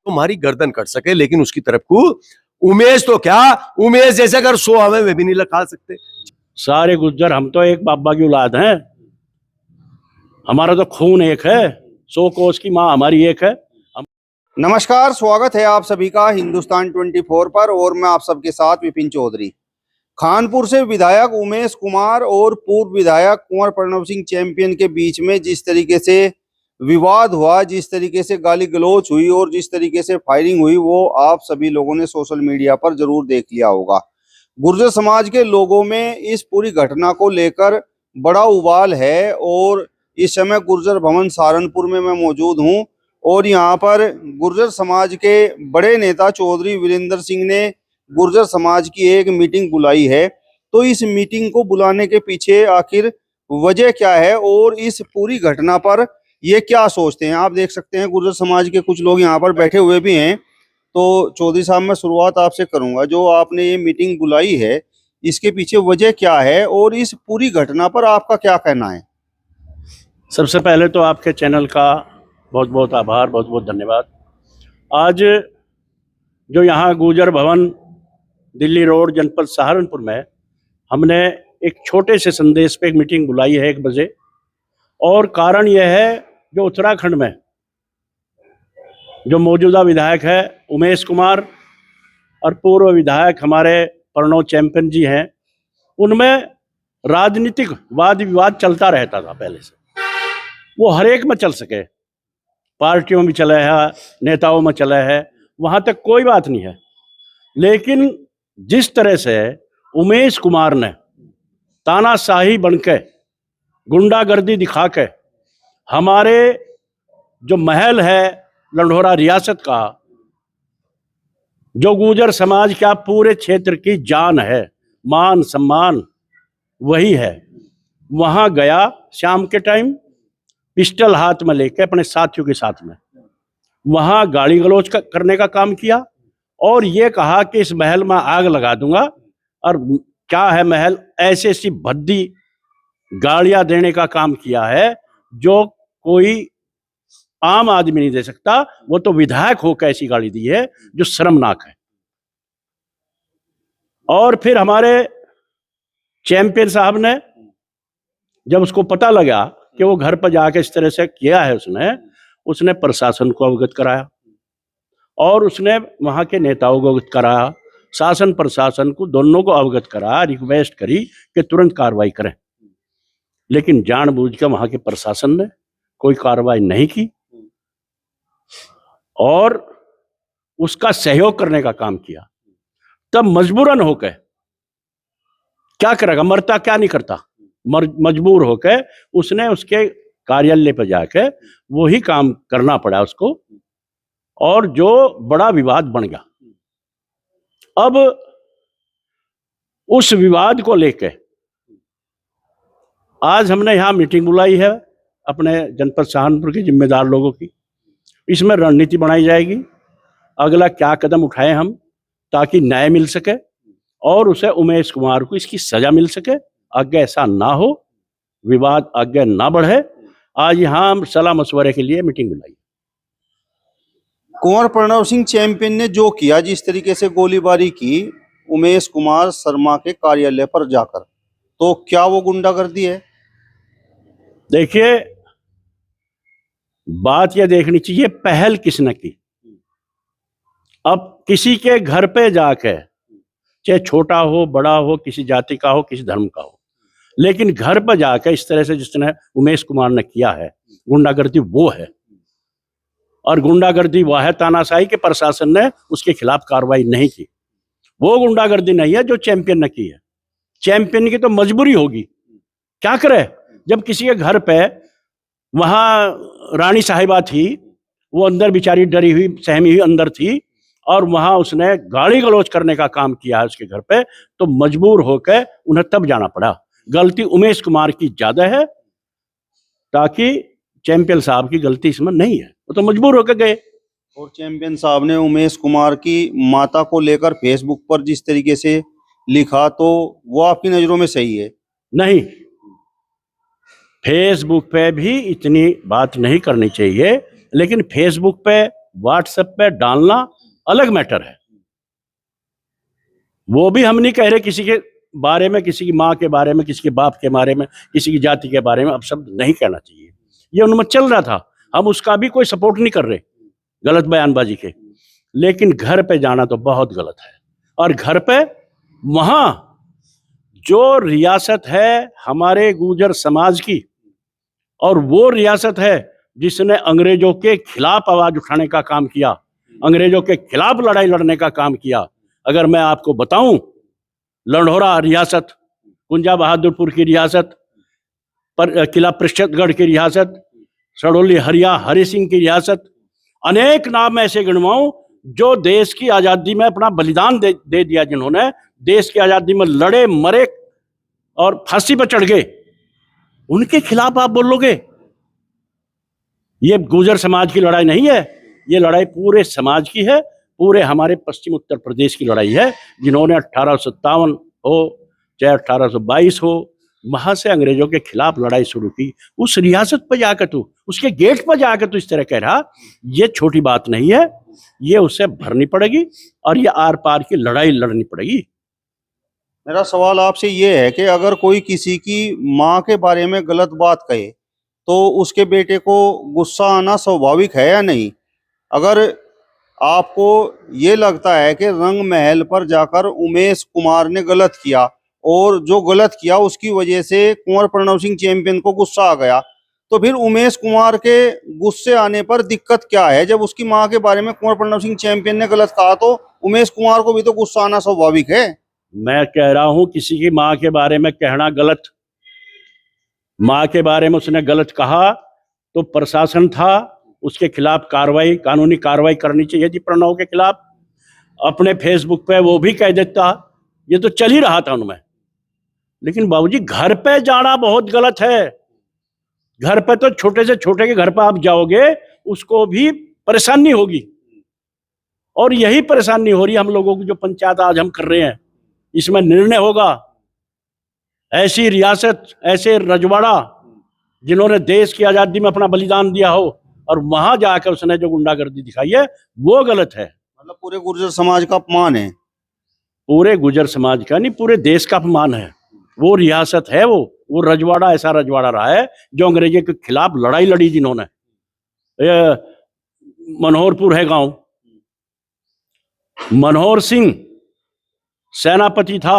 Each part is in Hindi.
हमारी गर्दन कट सके, लेकिन उसकी तरफ को उमेश तो क्या, उमेश जैसे अगर 100 हमें वे भी नहीं लखा सकते। सारे गुज्जर हम तो एक बाबा की औलाद हैं, हमारा तो खून एक है, 100 कोस की माँ हमारी एक है। नमस्कार, स्वागत है आप सभी का हिंदुस्तान 24 पर और मैं आप सबके साथ विपिन चौधरी। खानपुर से विधायक उमेश कुमार और पूर्व विधायक कुंवर प्रणव सिंह चैंपियन के बीच में जिस तरीके से विवाद हुआ, जिस तरीके से गाली गलौज हुई और जिस तरीके से फायरिंग हुई, वो आप सभी लोगों ने सोशल मीडिया पर जरूर देख लिया होगा। गुर्जर समाज के लोगों में इस पूरी घटना को लेकर बड़ा उबाल है और इस समय गुर्जर भवन सहारनपुर में मैं मौजूद हूँ और यहाँ पर गुर्जर समाज के बड़े नेता चौधरी वीरेंद्र सिंह ने गुर्जर समाज की एक मीटिंग बुलाई है। तो इस मीटिंग को बुलाने के पीछे आखिर वजह क्या है और इस पूरी घटना पर ये क्या सोचते हैं, आप देख सकते हैं गुर्जर समाज के कुछ लोग यहाँ पर बैठे हुए भी हैं। तो चौधरी साहब, मैं शुरुआत आपसे करूंगा, जो आपने ये मीटिंग बुलाई है इसके पीछे वजह क्या है और इस पूरी घटना पर आपका क्या कहना है? सबसे पहले तो आपके चैनल का बहुत बहुत आभार, बहुत बहुत धन्यवाद। आज जो यहाँ गुर्जर भवन दिल्ली रोड जनपद सहारनपुर में हमने एक छोटे से संदेश पे एक मीटिंग बुलाई है 1 बजे, और कारण यह है जो उत्तराखंड में जो मौजूदा विधायक है उमेश कुमार और पूर्व विधायक हमारे प्रणव चैंपियन जी हैं, उनमें राजनीतिक वाद विवाद चलता रहता था पहले से। वो हर एक में चल सके, पार्टियों में चला है, नेताओं में चला है, वहाँ तक कोई बात नहीं है। लेकिन जिस तरह से उमेश कुमार ने तानाशाही बनके, गुंडागर्दी दिखा के हमारे जो महल है लंढोरा रियासत का, जो गुर्जर समाज का पूरे क्षेत्र की जान है, मान सम्मान वही है, वहाँ गया शाम के टाइम पिस्टल हाथ में लेके अपने साथियों के साथ में, वहाँ गाली गलौज करने का काम किया और ये कहा कि इस महल में आग लगा दूंगा। और क्या है महल, ऐसी ऐसी भद्दी गालियां देने का काम किया है जो कोई आम आदमी नहीं दे सकता। वो तो विधायक होकर ऐसी गाली दी है जो शर्मनाक है। और फिर हमारे चैंपियन साहब ने जब उसको पता लगा कि वो घर पर जाके इस तरह से किया है, उसने प्रशासन को अवगत कराया और उसने वहाँ के नेताओं को अवगत कराया, शासन प्रशासन को दोनों को अवगत कराया, रिक्वेस्ट करी कि तुरंत कार्रवाई करें। लेकिन जानबूझ कर वहाँ के प्रशासन ने कोई कार्रवाई नहीं की और उसका सहयोग करने का काम किया। तब मजबूरन होकर क्या करेगा, मरता क्या नहीं करता, मजबूर होकर उसने उसके कार्यालय पर जाके वही काम करना पड़ा उसको और जो बड़ा विवाद बन गया। अब उस विवाद को लेकर आज हमने यहाँ मीटिंग बुलाई है अपने जनपद सहारनपुर के जिम्मेदार लोगों की। इसमें रणनीति बनाई जाएगी, अगला क्या कदम उठाएं हम ताकि न्याय मिल सके और उसे उमेश कुमार को इसकी सजा मिल सके, आगे ऐसा ना हो, विवाद आगे ना बढ़े। आज यहाँ हम सलाह मशवरे के लिए मीटिंग बुलाई। कुंवर प्रणव सिंह चैंपियन ने जो किया, जिस तरीके से गोलीबारी की उमेश कुमार शर्मा के कार्यालय पर जाकर, तो क्या वो गुंडागर्दी है? देखिए, बात यह देखनी चाहिए पहल किसने की। अब किसी के घर पे जाके, चाहे छोटा हो बड़ा हो, किसी जाति का हो किसी धर्म का हो, लेकिन घर पर जाकर इस तरह से जिस तरह उमेश कुमार ने किया है, गुंडागर्दी वो है। और गुंडागर्दी वह है तानाशाही के प्रशासन ने उसके खिलाफ कार्रवाई नहीं की। वो गुंडागर्दी नहीं है जो चैंपियन ने की है। चैंपियन की तो मजबूरी होगी, क्या करे, जब किसी के घर पे, वहां रानी साहिबा थी, वो अंदर बेचारी डरी हुई सहमी हुई अंदर थी और वहां उसने गाली गलौज करने का काम किया है उसके घर पे, तो मजबूर होकर उन्हें तब जाना पड़ा। गलती उमेश कुमार की ज्यादा है, ताकि चैंपियन साहब की गलती इसमें नहीं है, वो तो मजबूर होकर गए। और चैंपियन साहब ने उमेश कुमार की माता को लेकर फेसबुक पर जिस तरीके से लिखा, तो वो आपकी नजरों में सही है? नहीं, फेसबुक पे भी इतनी बात नहीं करनी चाहिए, लेकिन फेसबुक पे व्हाट्सएप पे डालना अलग मैटर है। वो भी हम नहीं कह रहे किसी के बारे में, किसी की माँ के बारे में, किसी के बाप के बारे में, किसी की जाति के बारे में अब शब्द नहीं कहना चाहिए। ये उनमें चल रहा था, हम उसका भी कोई सपोर्ट नहीं कर रहे गलत बयानबाजी के, लेकिन घर पे जाना तो बहुत गलत है। और घर पे वहाँ जो रियासत है हमारे गुर्जर समाज की, और वो रियासत है जिसने अंग्रेजों के खिलाफ आवाज उठाने का काम किया, अंग्रेजों के खिलाफ लड़ाई लड़ने का काम किया। अगर मैं आपको बताऊं, लंढोरा रियासत, कुंजा बहादुरपुर की रियासत, पर किला प्रशतगढ़ की रियासत, सड़ोली हरिया हरि सिंह की रियासत, अनेक नाम ऐसे गिनवाऊं जो देश की आज़ादी में अपना बलिदान दे दिया, जिन्होंने देश की आज़ादी में लड़े, मरे और फांसी पर चढ़ गए, उनके खिलाफ आप बोलोगे? ये गुर्जर समाज की लड़ाई नहीं है, ये लड़ाई पूरे समाज की है, पूरे हमारे पश्चिम उत्तर प्रदेश की लड़ाई है, जिन्होंने 1857 हो चाहे 1822 हो, वहां से अंग्रेजों के खिलाफ लड़ाई शुरू की। उस रियासत पर जाकर तू, उसके गेट पर जाकर तू इस तरह कह रहा, ये छोटी बात नहीं है, ये उसे भरनी पड़ेगी और ये आर पार की लड़ाई लड़नी पड़ेगी। मेरा सवाल आपसे ये है कि अगर कोई किसी की माँ के बारे में गलत बात कहे तो उसके बेटे को गुस्सा आना स्वाभाविक है या नहीं? अगर आपको ये लगता है कि रंग महल पर जाकर उमेश कुमार ने गलत किया और जो गलत किया उसकी वजह से कुंवर प्रणव सिंह चैंपियन को गुस्सा आ गया, तो फिर उमेश कुमार के गुस्से आने पर दिक्कत क्या है? जब उसकी माँ के बारे में कुंवर प्रणव सिंह चैंपियन ने गलत कहा तो उमेश कुमार को भी तो गुस्सा आना स्वाभाविक है। मैं कह रहा हूं किसी की माँ के बारे में कहना गलत, माँ के बारे में उसने गलत कहा तो प्रशासन था, उसके खिलाफ कार्रवाई, कानूनी कार्रवाई करनी चाहिए थी प्रणव के खिलाफ। अपने फेसबुक पे वो भी कह देता, ये तो चल ही रहा था उनमें। लेकिन बाबूजी घर पे जाना बहुत गलत है। घर पे तो छोटे से छोटे के घर पे आप जाओगे उसको भी परेशानी होगी, और यही परेशानी हो रही है हम लोगों की। जो पंचायत आज हम कर रहे हैं इसमें निर्णय होगा, ऐसी रियासत, ऐसे रजवाड़ा जिन्होंने देश की आजादी में अपना बलिदान दिया हो, और वहां जाकर उसने जो गुंडागर्दी दिखाई है वो गलत है। मतलब पूरे गुर्जर समाज का अपमान है। पूरे गुर्जर समाज का नहीं, पूरे देश का अपमान है। वो रियासत है, वो रजवाड़ा ऐसा रजवाड़ा रहा है जो अंग्रेजों के खिलाफ लड़ाई लड़ी, जिन्होंने मनोहरपुर है गांव, मनोहर सिंह सेनापति था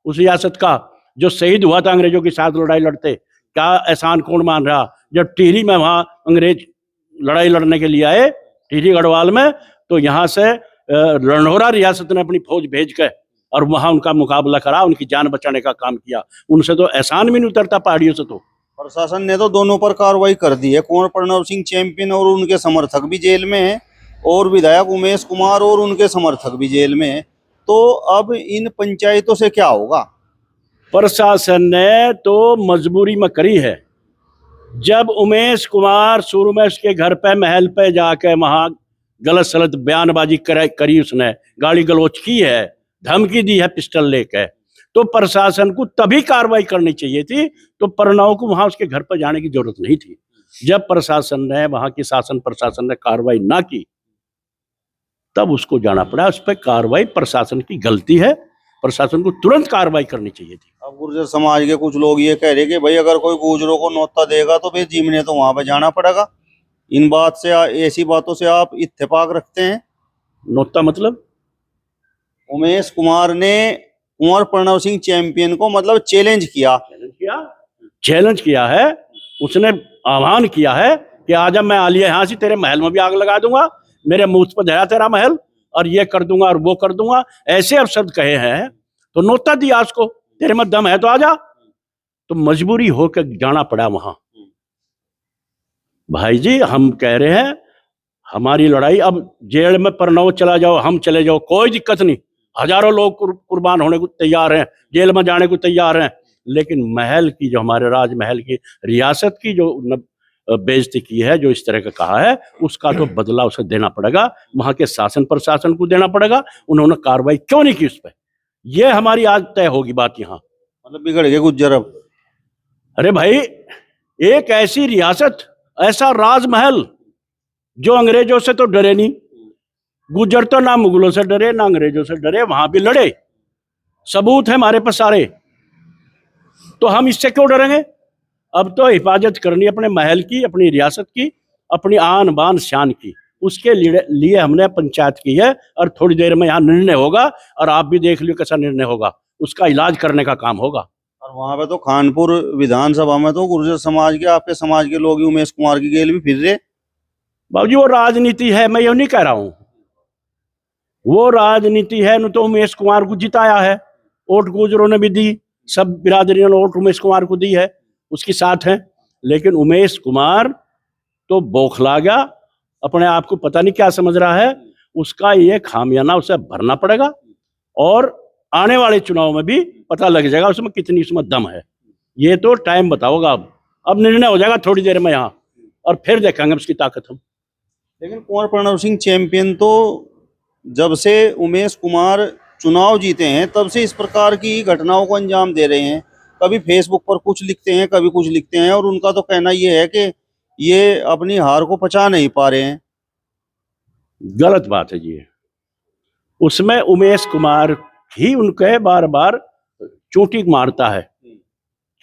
उस रियासत का, जो शहीद हुआ था अंग्रेजों के साथ लड़ाई लड़ते। क्या एहसान कौन मान रहा? जब टिहरी में वहां अंग्रेज लड़ाई लड़ने के लिए आए, टिहरी गढ़वाल में, तो यहाँ से लंढोरा रियासत ने अपनी फौज भेज के और वहां उनका मुकाबला करा, उनकी जान बचाने का काम किया। उनसे तो एहसान भी नहीं उतरता पहाड़ियों से। तो प्रशासन ने तो दोनों पर कार्रवाई कर दी है। कुंवर प्रणव सिंह चैंपियन और उनके समर्थक भी जेल में हैं, और विधायक उमेश कुमार और उनके समर्थक भी जेल में हैं। तो अब इन पंचायतों से क्या होगा? प्रशासन ने तो मजबूरी में करी है। जब उमेश कुमार शुरू में उसके घर पे महल पे जाके वहां गलत सलत बयानबाजी करी, उसने गाली गलौज की है, धमकी दी है पिस्टल लेके, तो प्रशासन को तभी कार्रवाई करनी चाहिए थी। तो प्रणव को वहां उसके घर पर जाने की जरूरत नहीं थी। जब प्रशासन ने, वहां की शासन प्रशासन ने कार्रवाई ना की, तब उसको जाना पड़ा। उस पर कार्रवाई प्रशासन की गलती है, प्रशासन को तुरंत कार्रवाई करनी चाहिए थी। अब गुर्जर समाज के कुछ लोग ये कह रहे कि भाई अगर कोई गुर्जरों को न्योता देगा तो फिर जीमने तो वहां पे जाना पड़ेगा। इन बात से, ऐसी बातों से आप इत्तेफाक रखते हैं? नोता मतलब? उमेश कुमार ने कुंवर प्रणव सिंह चैंपियन को मतलब चैलेंज किया है। उसने आह्वान किया है कि आज मैं आलिया यहाँ से तेरे महल में भी आग लगा दूंगा, मेरे मुंह पर दया तेरा महल, और ये कर दूंगा और वो कर दूंगा, ऐसे अपशब्द कहे हैं। तो नोता दिया उसको, तेरे में दम है तो आजा। तो मजबूरी होकर जाना पड़ा वहां। भाई जी, हम कह रहे हैं हमारी लड़ाई, अब जेल में प्रणव चला जाओ, हम चले जाओ, कोई दिक्कत नहीं। हजारों लोग कुर्बान होने को तैयार हैं, जेल में जाने को तैयार हैं, लेकिन महल की, जो हमारे राजमहल की, रियासत की जो बेइज्जती की है, जो इस तरह का कहा है, उसका तो बदला उसे देना पड़ेगा। वहां के शासन प्रशासन को देना पड़ेगा। उन्होंने कार्रवाई क्यों नहीं की उस पर? यह हमारी आज तय होगी बात यहाँ। मतलब बिगड़ गए गुज्जर अब। अरे भाई, एक ऐसी रियासत, ऐसा राजमहल जो अंग्रेजों से तो डरे नहीं, गुज्जर तो ना मुगलों से डरे ना अंग्रेजों से डरे, वहां भी लड़े, सबूत है हमारे पास सारे। तो हम इससे क्यों डरेंगे? अब तो हिफाजत करनी अपने महल की, अपनी रियासत की, अपनी आन बान शान की। उसके लिए हमने पंचायत की है और थोड़ी देर में यहाँ निर्णय होगा और आप भी देख लियो कैसा निर्णय होगा, उसका इलाज करने का काम होगा। और वहां पे तो खानपुर विधानसभा में तो गुर्जर समाज के, आपके समाज के लोग ही उमेश कुमार की गेल भी फिर रहे। बाबूजी वो राजनीति है, मैं ये नहीं कह रहा हूं, वो राजनीति है। न तो उमेश कुमार को जिताया है, वोट गुजरों ने भी दी, सब बिरादरियों ने वोट उमेश कुमार को दी है, उसके साथ है। लेकिन उमेश कुमार तो बौखला गया, अपने आप को पता नहीं क्या समझ रहा है। उसका ये खामियाना उसे भरना पड़ेगा और आने वाले चुनाव में भी पता लग जाएगा उसमें कितनी उसमें दम है। ये तो टाइम बताओगा। अब निर्णय हो जाएगा थोड़ी देर में यहाँ, और फिर देखेंगे उसकी ताकत हम। लेकिन कुंवर प्रणव सिंह चैंपियन तो जब से उमेश कुमार चुनाव जीते हैं तब से इस प्रकार की घटनाओं को अंजाम दे रहे हैं। कभी फेसबुक पर कुछ लिखते हैं, कभी कुछ लिखते हैं, और उनका तो कहना ये है कि ये अपनी हार को पचा नहीं पा रहे हैं। गलत बात है जी। उसमें उमेश कुमार ही उनके बार बार चोटी मारता है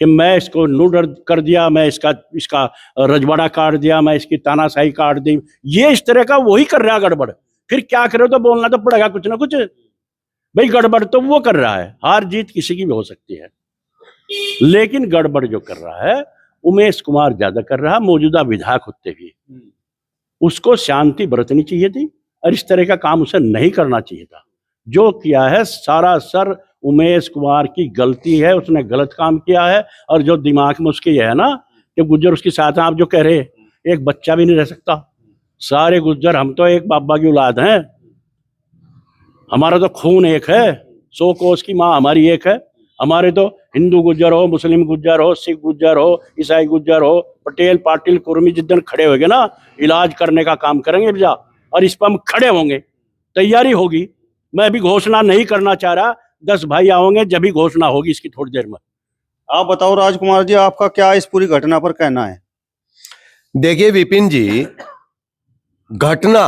कि मैं इसको नूडर कर दिया, मैं इसका रजवाड़ा काट दिया, मैं इसकी तानाशाही काट दी। ये इस तरह का वही कर रहा है गड़बड़। फिर क्या करे, तो बोलना तो पड़ेगा कुछ ना कुछ। भाई गड़बड़ तो वो कर रहा है, हार जीत किसी की भी हो सकती है, लेकिन गड़बड़ जो कर रहा है उमेश कुमार ज्यादा कर रहा है। मौजूदा विधायक होते हुए उसको शांति बरतनी चाहिए थी और इस तरह का काम उसे नहीं करना चाहिए था। जो किया है सारा सर उमेश कुमार की गलती है, उसने गलत काम किया है। और जो दिमाग में उसके ये है ना कि गुज्जर उसके साथ हैं, आप जो कह रहे हैं, एक बच्चा भी नहीं रह सकता। सारे गुज्जर हम तो एक बाबा की औलाद हैं, हमारा तो खून एक है, 100 कोस की माँ हमारी एक है। हमारे तो हिंदू गुज्जर हो, मुस्लिम गुज्जर हो, सिख गुज्जर हो, ईसाई गुज्जर हो, पटेल पाटिल कुर्मी जिस दिन खड़े होंगे ना, इलाज करने का काम करेंगे भैया, और इस पर हम खड़े होंगे, तैयारी होगी। मैं अभी घोषणा नहीं करना चाह रहा, 10 भाई आओगे जब भी घोषणा होगी इसकी थोड़ी देर में। आप बताओ राजकुमार जी, आपका क्या इस पूरी घटना पर कहना है? देखिए विपिन जी, घटना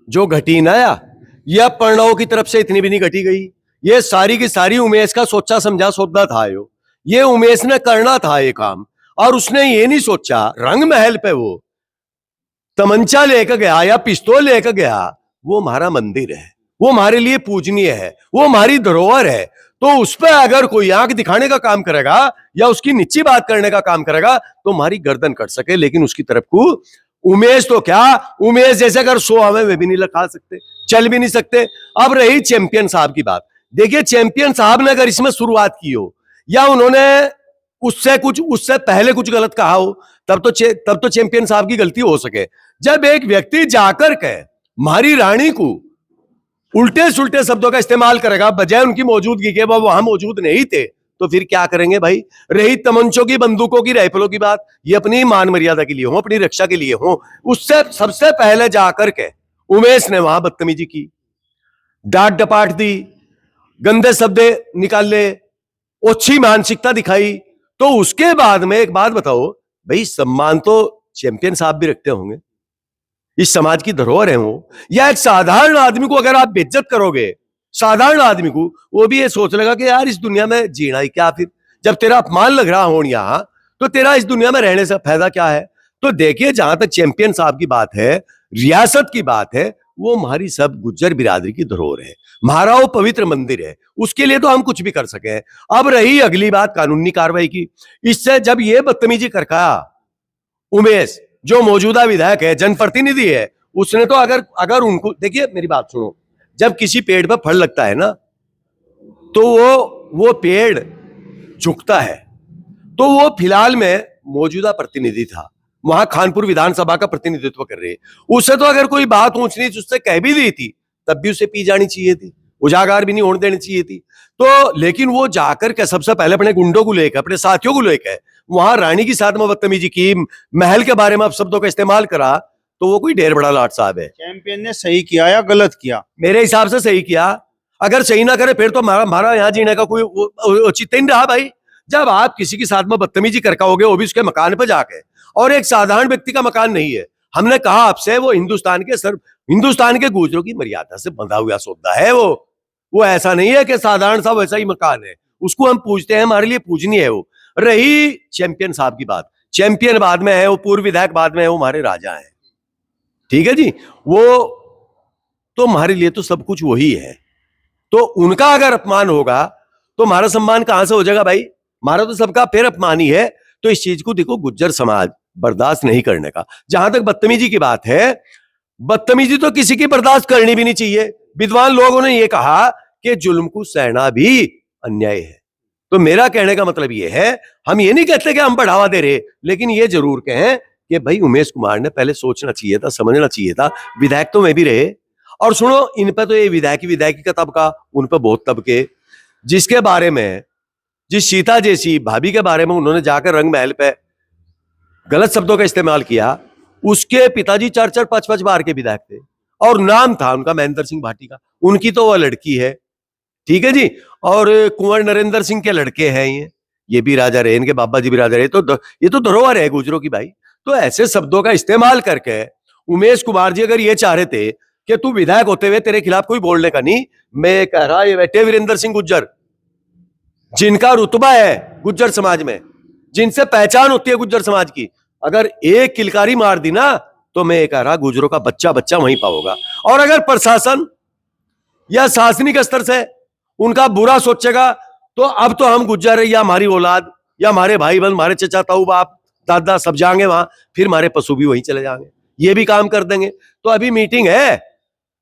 जो घटी ना यह प्रणव की तरफ से इतनी भी नहीं घटी गई। ये सारी की सारी उमेश का सोचा समझा सौदा था। ये उमेश ने करना था ये काम, और उसने ये नहीं सोचा रंग महल पे वो तमंचा लेकर गया या पिस्तौल लेकर गया। वो हमारा मंदिर है, वो हमारे लिए पूजनीय है, वो हमारी धरोहर है। तो उस पर अगर कोई आंख दिखाने का काम करेगा या उसकी नीची बात करने का काम करेगा तो हमारी गर्दन कट सके। लेकिन उसकी तरफ को उमेश तो क्या, उमेश जैसे अगर 100 आवे वे भी नहीं लगा सकते, चल भी नहीं सकते। अब रही चैंपियन साहब की बात, देखिए चैंपियन साहब ने अगर इसमें शुरुआत की हो या उन्होंने उससे पहले कुछ गलत कहा हो, तब तो चैंपियन साहब की गलती हो सके। जब एक व्यक्ति जाकर के हमारी रानी को उल्टे सुल्टे शब्दों का इस्तेमाल करेगा बजाय उनकी मौजूदगी के, वो वहां मौजूद नहीं थे, तो फिर क्या करेंगे भाई? रही तमंचों की, बंदूकों की, राइफलों की बात, ये अपनी मान मर्यादा के लिए हो, अपनी रक्षा के लिए हो। उससे सबसे पहले जाकर के उमेश ने वहां बदतमीजी की, डांट डपाट दी, गंदे शब्द निकाले, ओछी मानसिकता दिखाई। तो उसके बाद में एक बात बताओ भाई, सम्मान तो चैंपियन साहब भी रखते होंगे, इस समाज की धरोहर है वो। या एक साधारण आदमी को अगर आप बेइज्जत करोगे, साधारण आदमी को, वो भी ये सोच लेगा कि यार इस दुनिया में जीना ही क्या, फिर जब तेरा अपमान लग रहा हो यहां तो तेरा इस दुनिया में रहने से फायदा क्या है? तो देखिए, जहां तक चैंपियन साहब की बात है, रियासत की बात है, वो हमारी सब गुज्जर बिरादरी की धरोहर है, हमारा वो पवित्र मंदिर है, उसके लिए तो हम कुछ भी कर सके। अब रही अगली बात कानूनी कार्रवाई की, इससे जब ये बदतमीजी करका उमेश जो मौजूदा विधायक है, जनप्रतिनिधि है, उसने तो अगर उनको, देखिए मेरी बात सुनो, जब किसी पेड़ पर फल लगता है ना तो वो पेड़ झुकता है। तो वो फिलहाल में मौजूदा प्रतिनिधि था, वहां खानपुर विधानसभा का प्रतिनिधित्व कर रहे, उससे तो अगर कोई बात ऊंच नीच उससे कह भी दी थी तब भी उसे पी जानी चाहिए थी, उजागर भी नहीं होने देनी चाहिए थी। तो लेकिन वो जाकर के सबसे पहले अपने गुंडों को लेकर, अपने साथियों को लेकर वहां रानी के साथ में बदतमीजी की, महल के बारे में शब्दों का इस्तेमाल करा, तो वो कोई ढेर बड़ा लाट साहब है। चैंपियन ने सही किया या गलत किया? मेरे हिसाब से सही किया। अगर सही ना करे फिर तो हमारा यहाँ जीने का कोई औचित्य नहीं रहा भाई। जब आप किसी के साथ में बदतमीजी करके होगे, वो भी उसके मकान पर जाके, और एक साधारण व्यक्ति का मकान नहीं है, हमने कहा आपसे वो हिंदुस्तान के गुजरों की मर्यादा से बंधा हुआ सौदा है वो ऐसा नहीं है कि साधारण सा वैसा ही मकान है, उसको हम पूजते हैं, हमारे लिए पूजनीय है वो। रही चैंपियन साहब की बात, चैंपियन बाद में है, वो पूर्व विधायक बाद में है, वो हमारे राजा हैं, ठीक है जी, वो तो हमारे लिए तो सब कुछ वही है। तो उनका अगर अपमान होगा तो हमारा सम्मान कहां से हो जाएगा भाई? हमारा तो सबका फिर अपमान ही है। तो इस चीज को देखो, गुज्जर समाज बर्दाश्त नहीं करने का। जहां तक बदतमीजी की बात है, बदतमीजी तो किसी की बर्दाश्त करनी भी नहीं चाहिए। विद्वान लोगों ने यह कहा कि जुल्म को सहना भी अन्याय है। तो मेरा कहने का मतलब यह है, हम ये नहीं कहते कि हम बढ़ावा दे रहे, लेकिन ये जरूर कहें कि भाई उमेश कुमार ने पहले सोचना चाहिए था, समझना चाहिए था। विधायक तो मैं भी रहे, और सुनो, इन पे तो ये विधायकी का तबका, उन पे बहुत तबके, जिसके बारे में, जिस सीता जैसी भाभी के बारे में उन्होंने जाकर रंग महल पे गलत शब्दों का इस्तेमाल किया, उसके पिताजी 4-4, 5-5 बार के विधायक थे, और नाम था उनका महेंद्र सिंह भाटी का। उनकी तो वह लड़की है, ठीक है जी, और कुंवर नरेंद्र सिंह के लड़के हैं ये भी राजा रहे, इनके बाबा जी भी राजा रहे। तो ये तो धरोहर है गुजरों की भाई। तो ऐसे शब्दों का इस्तेमाल करके उमेश कुमार जी अगर ये चाह रहे थे कि तू विधायक होते हुए तेरे खिलाफ कोई बोलने का नहीं, मैं कह रहा, ये बैठे वीरेंद्र सिंह गुज्जर, जिनका रुतबा है गुज्जर समाज में, जिनसे पहचान होती है गुज्जर समाज की, अगर एक किलकारी मार दी ना, तो मैं कह रहा गुजरों का बच्चा बच्चा वहीं पाओगा। और अगर प्रशासन या शासनिक स्तर से उनका बुरा सोचेगा, तो अब तो हम गुज्जर या हमारी औलाद या हमारे भाई बहन, हमारे चचा ताऊ बाप दादा सब जाएंगे वहां, फिर हमारे पशु भी वहीं चले जाएंगे, ये भी काम कर देंगे। तो अभी मीटिंग है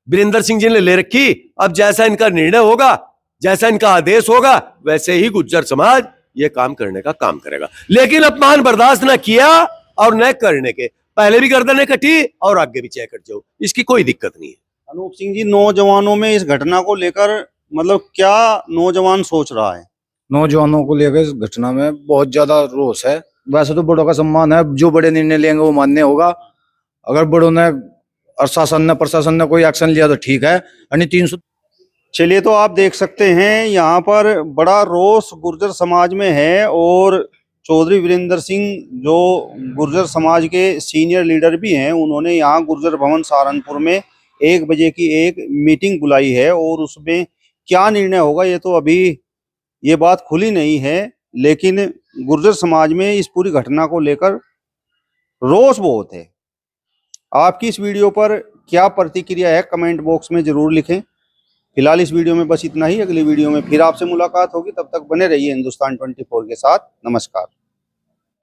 वीरेंद्र सिंह जी ने ले रखी, अब जैसा इनका निर्णय होगा, जैसा इनका आदेश होगा, वैसे ही गुज्जर समाज ये काम करने का काम करेगा। लेकिन अपमान बर्दाश्त न किया और न करने के, पहले भी गर्दनें कटी और आगे भी चेक कर जाओ, इसकी कोई दिक्कत नहीं है। अनूप सिंह जी, नौजवानों में इस घटना को लेकर मतलब क्या नौजवान सोच रहा है? नौजवानों को लेकर इस घटना में बहुत ज्यादा रोष है। वैसे तो बड़ों का सम्मान है, जो बड़े निर्णय लेंगे वो मान्य होगा। अगर बड़ों ने और प्रशासन ने कोई एक्शन लिया तो ठीक है, यानी 300। चलिए, तो आप देख सकते हैं यहाँ पर बड़ा रोष गुर्जर समाज में है, और चौधरी वीरेंद्र सिंह जो गुर्जर समाज के सीनियर लीडर भी हैं, उन्होंने यहाँ गुर्जर भवन सहारनपुर में 1 बजे की एक मीटिंग बुलाई है, और उसमें क्या निर्णय होगा ये तो अभी ये बात खुली नहीं है। लेकिन गुर्जर समाज में इस पूरी घटना को लेकर रोष बहुत है। आपकी इस वीडियो पर क्या प्रतिक्रिया है, कमेंट बॉक्स में जरूर लिखें। फिलहाल इस वीडियो में बस इतना ही। अगली वीडियो में फिर आपसे मुलाकात होगी, तब तक बने रहिए हिंदुस्तान 24 के साथ। नमस्कार।